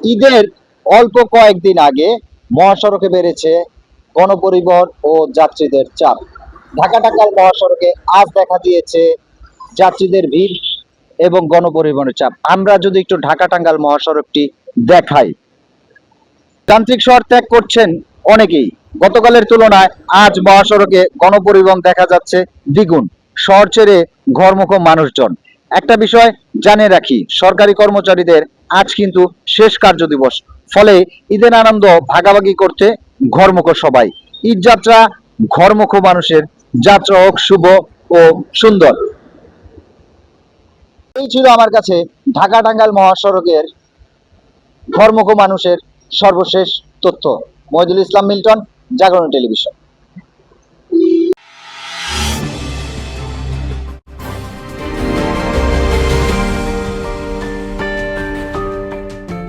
ঈদের অল্প কয়েকদিন আগে মহাসড়কে বেড়েছে গণপরিবহন ও যাত্রীদের চাপ। ঢাকা টাঙ্গাইল মহাসড়কে আজ দেখা দিয়েছে যাত্রীদের ভিড় এবং গণপরিবহনের চাপ। আমরা যদি একটু ঢাকা টাঙ্গাইল মহাসড়কটি দেখাই, যান্ত্রিক শহর ত্যাগ করছেন অনেকেই। গতকালের তুলনায় আজ মহাসড়কে গণপরিবহন দেখা যাচ্ছে দ্বিগুণ, শহর ছেড়ে ঘরমুখো মানুষজন। একটা বিষয় জানিয়ে রাখি, সরকারি কর্মচারীদের আজ কিন্তু শেষ কার্যদিবস, ফলে ঈদের আনন্দ ভাগাভাগি করতে ঘরমুখো সবাই। ঈদ যাত্রা ঘরমুখো মানুষের যাত্রা হোক শুভ ও সুন্দর। এই ছিল আমার কাছে ঢাকা টাঙ্গাইল মহাসড়কের ঘরমুখো মানুষের সর্বশেষ তথ্য। মহিদুল ইসলাম মিল্টন, জাগরণ টেলিভিশন।